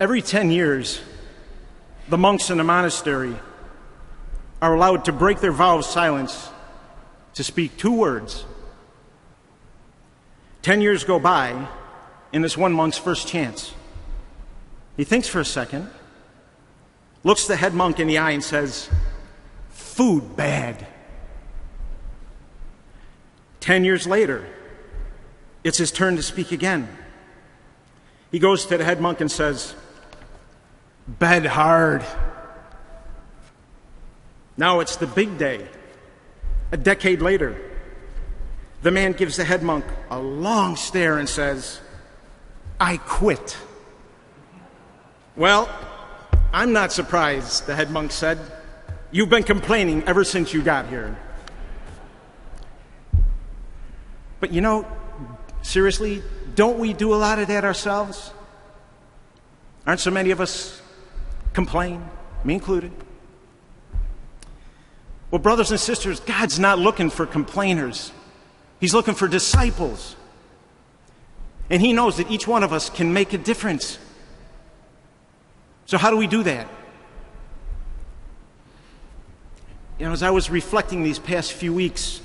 Every 10 years, the monks in the monastery are allowed to break their vow of silence to speak 2 words. 10 years go by, and it's one monk's first chance. He thinks for a second, looks the head monk in the eye and says, "Food bad." 10 years later, it's his turn to speak again. He goes to the head monk and says, "Bed hard." Now it's the big day. A decade later, the man gives the head monk a long stare and says, "I quit." "Well, I'm not surprised," the head monk said. "You've been complaining ever since you got here." But seriously, don't we do a lot of that ourselves? Aren't so many of us complain, me included? Well, brothers and sisters, God's not looking for complainers. He's looking for disciples. And He knows that each one of us can make a difference. So how do we do that? As I was reflecting these past few weeks,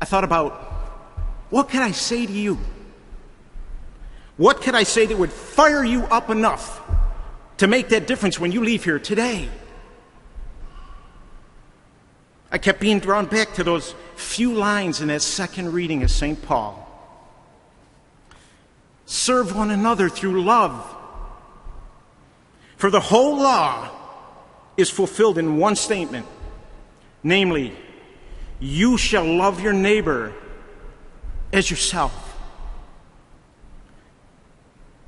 I thought about, what could I say to you? What could I say that would fire you up enough to make that difference when you leave here today? I kept being drawn back to those few lines in that second reading of St. Paul. Serve one another through love. For the whole law is fulfilled in one statement, namely, you shall love your neighbor as yourself.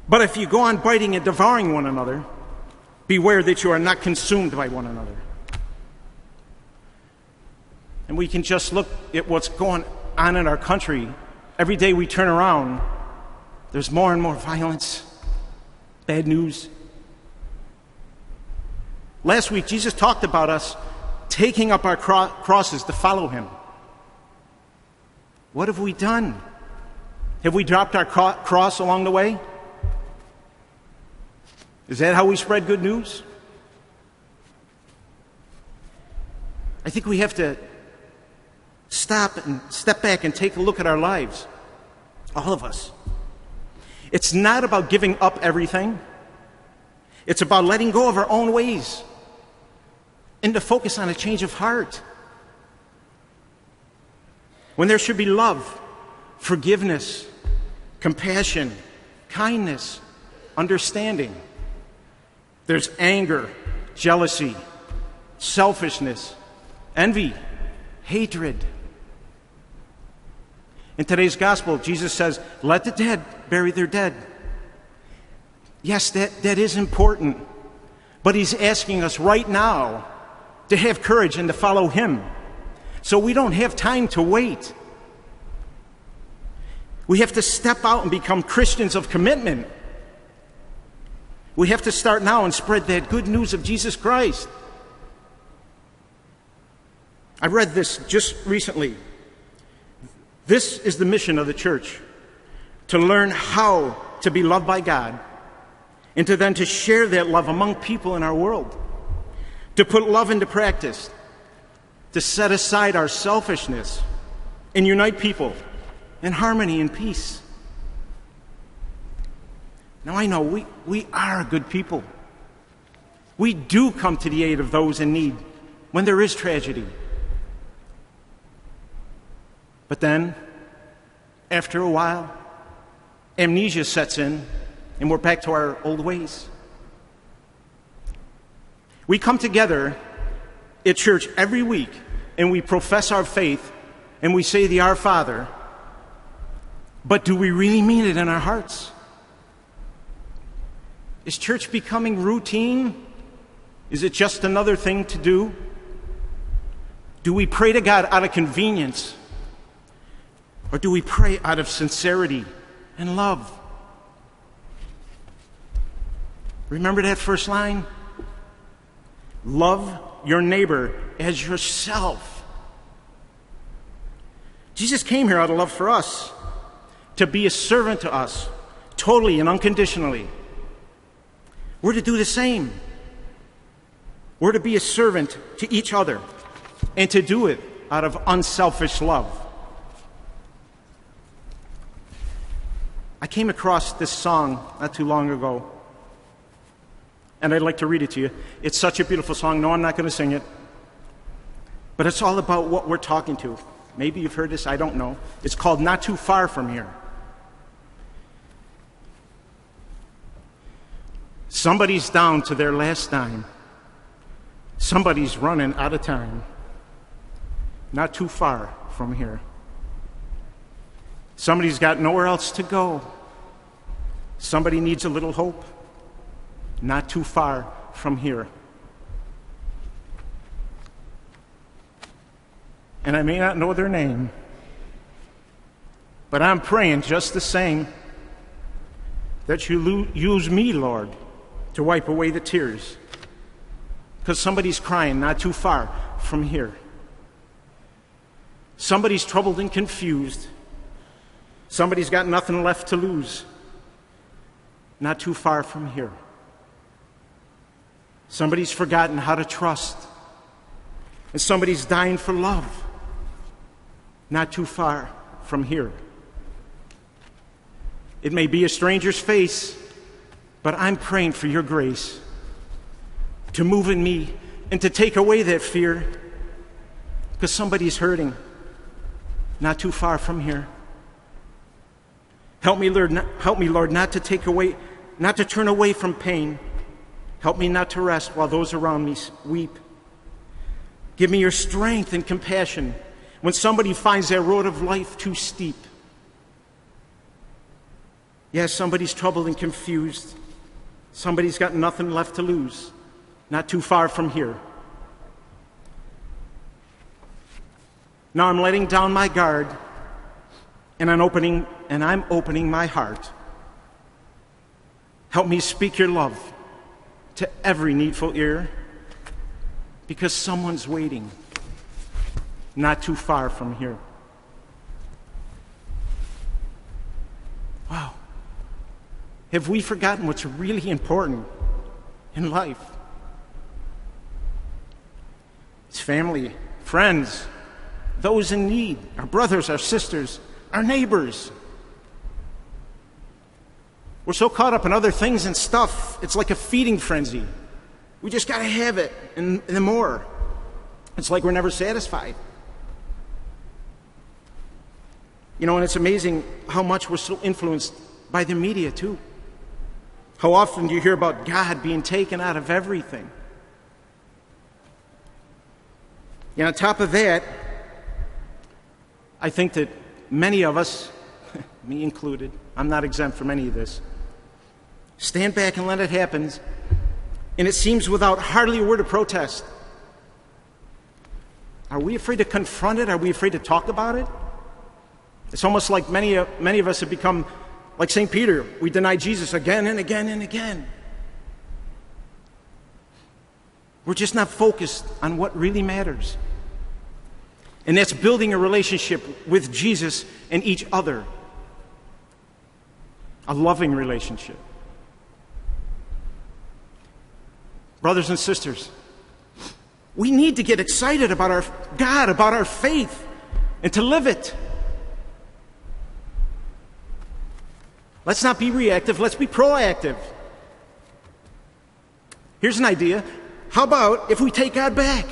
But if you go on biting and devouring one another, beware that you are not consumed by one another. And we can just look at what's going on in our country. Every day we turn around, there's more and more violence, bad news. Last week, Jesus talked about us taking up our crosses to follow Him. What have we done? Have we dropped our cross along the way? Is that how we spread good news? I think we have to stop and step back and take a look at our lives. All of us. It's not about giving up everything. It's about letting go of our own ways and to focus on a change of heart. When there should be love, forgiveness, compassion, kindness, understanding, there's anger, jealousy, selfishness, envy, hatred. In today's gospel, Jesus says, let the dead bury their dead. Yes, that is important. But He's asking us right now to have courage and to follow Him. So we don't have time to wait. We have to step out and become Christians of commitment. We have to start now and spread that good news of Jesus Christ. I read this just recently. This is the mission of the church, to learn how to be loved by God and to then to share that love among people in our world, to put love into practice, to set aside our selfishness and unite people in harmony and peace. Now I know we are good people. We do come to the aid of those in need when there is tragedy. But then, after a while, amnesia sets in and we're back to our old ways. We come together at church every week and we profess our faith and we say the Our Father, but do we really mean it in our hearts? Is church becoming routine? Is it just another thing to do? Do we pray to God out of convenience? Or do we pray out of sincerity and love? Remember that first line? Love your neighbor as yourself. Jesus came here out of love for us, to be a servant to us, totally and unconditionally. we're to do the same. We're to be a servant to each other and to do it out of unselfish love. I came across this song not too long ago, and I'd like to read it to you. It's such a beautiful song. No, I'm not going to sing it. But it's all about what we're talking to. Maybe you've heard this, I don't know. It's called Not Too Far From Here. Somebody's down to their last dime. Somebody's running out of time. Not too far from here. Somebody's got nowhere else to go. Somebody needs a little hope. Not too far from here. And I may not know their name, but I'm praying just the same that you use me, Lord, to wipe away the tears. Because somebody's crying not too far from here. Somebody's troubled and confused. Somebody's got nothing left to lose. Not too far from here. Somebody's forgotten how to trust. And somebody's dying for love. Not too far from here. It may be a stranger's face, but I'm praying for your grace to move in me and to take away that fear, because somebody's hurting not too far from here. Help me, Lord, not to turn away from pain. Help me not to rest while those around me weep. Give me your strength and compassion when somebody finds their road of life too steep. Yes, somebody's troubled and confused. Somebody's got nothing left to lose. Not too far from here. Now I'm letting down my guard, and I'm opening my heart. Help me speak your love to every needful ear, because someone's waiting not too far from here. Wow. Have we forgotten what's really important in life? It's family, friends, those in need, our brothers, our sisters, our neighbors. We're so caught up in other things and stuff, it's like a feeding frenzy. We just got to have it and more. It's like we're never satisfied. You know, and it's amazing how much we're so influenced by the media, too. How often do you hear about God being taken out of everything? And on top of that, I think that many of us, me included, I'm not exempt from any of this, stand back and let it happen, and it seems without hardly a word of protest. Are we afraid to confront it? Are we afraid to talk about it? It's almost like many of us have become like St. Peter. We deny Jesus again and again and again. We're just not focused on what really matters. And that's building a relationship with Jesus and each other. A loving relationship. Brothers and sisters, we need to get excited about our God, about our faith, and to live it. Let's not be reactive, let's be proactive. Here's an idea. How about if we take God back?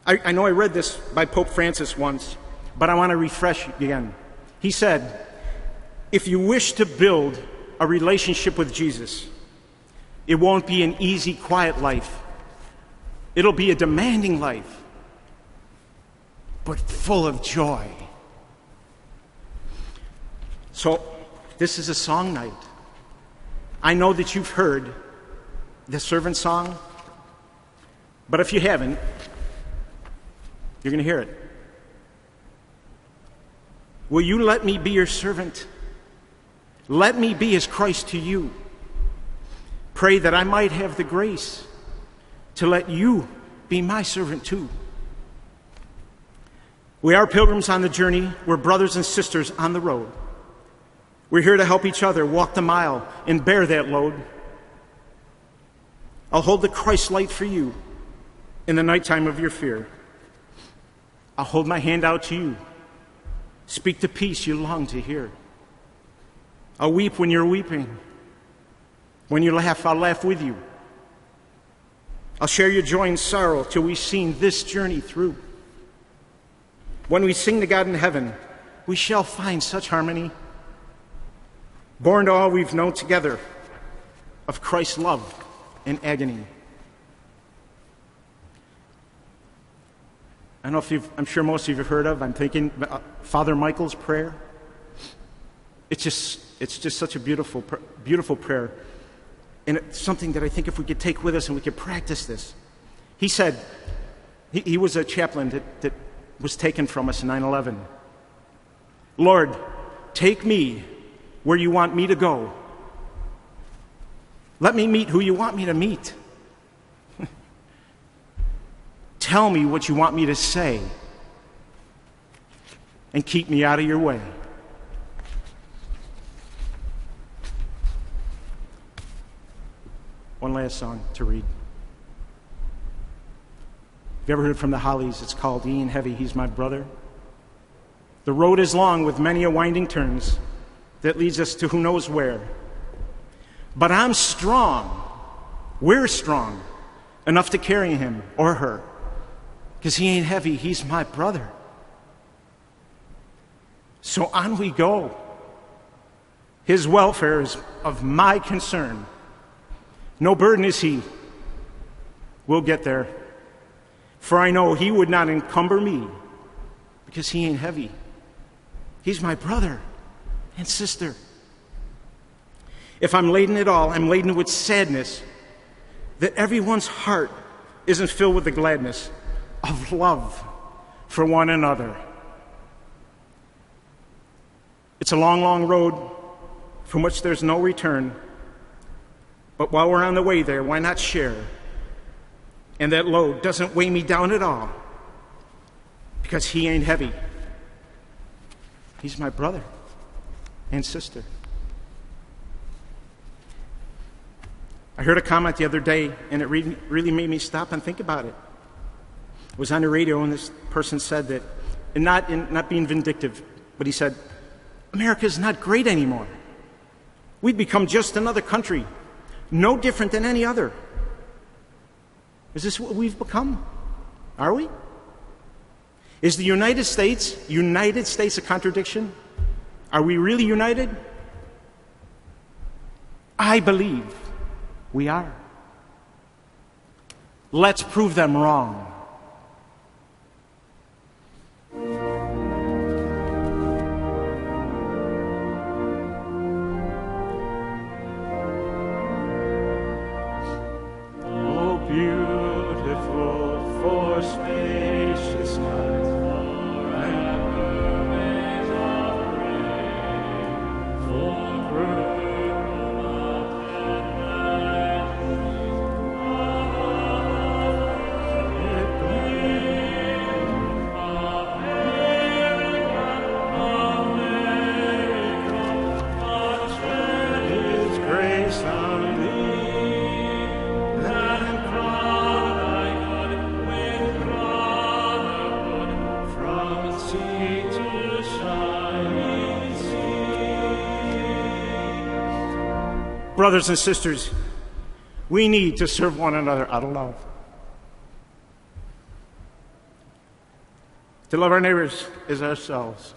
I know I read this by Pope Francis once, but I want to refresh again. He said, if you wish to build a relationship with Jesus, it won't be an easy, quiet life. It'll be a demanding life, but full of joy. So, this is a song night. I know that you've heard the servant song, but if you haven't, you're going to hear it. Will you let me be your servant? Let me be as Christ to you. Pray that I might have the grace to let you be my servant too. We are pilgrims on the journey. We're brothers and sisters on the road. We're here to help each other walk the mile and bear that load. I'll hold the Christ light for you in the nighttime of your fear. I'll hold my hand out to you. Speak the peace you long to hear. I'll weep when you're weeping. When you laugh, I'll laugh with you. I'll share your joy and sorrow till we've seen this journey through. When we sing to God in heaven, we shall find such harmony. Born to all we've known together of Christ's love and agony. I don't know if I'm sure most of you have heard of, I'm thinking Father Michael's prayer. It's just such a beautiful prayer. And it's something that I think if we could take with us and we could practice this. He said, he was a chaplain that was taken from us in 9/11. Lord, take me where you want me to go. Let me meet who you want me to meet. Tell me what you want me to say. And keep me out of your way. One last song to read. Have you ever heard from the Hollies? It's called He Ain't Heavy, He's My Brother. The road is long with many a winding turns that leads us to who knows where. But I'm strong, we're strong, enough to carry him or her, because he ain't heavy, he's my brother. So on we go. His welfare is of my concern. No burden is he. We'll get there. For I know he would not encumber me, because he ain't heavy. He's my brother and sister. If I'm laden at all, I'm laden with sadness that everyone's heart isn't filled with the gladness of love for one another. It's a long, long road from which there's no return. But while we're on the way there, why not share? And that load doesn't weigh me down at all, because he ain't heavy. He's my brother and sister. I heard a comment the other day, and it really made me stop and think about it. It was on the radio, and this person said that, and not being vindictive, but he said, America's not great anymore. We've become just another country, no different than any other. Is this what we've become? Are we? Is the United States a contradiction? Are we really united? I believe we are. Let's prove them wrong. Oh, beautiful for spacious nights, forever ways of rain, for broom of Brothers and sisters, we need to serve one another out of love. To love our neighbors as ourselves.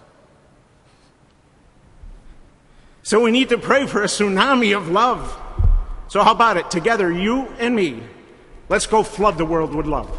So we need to pray for a tsunami of love. So how about it? Together, you and me, let's go flood the world with love.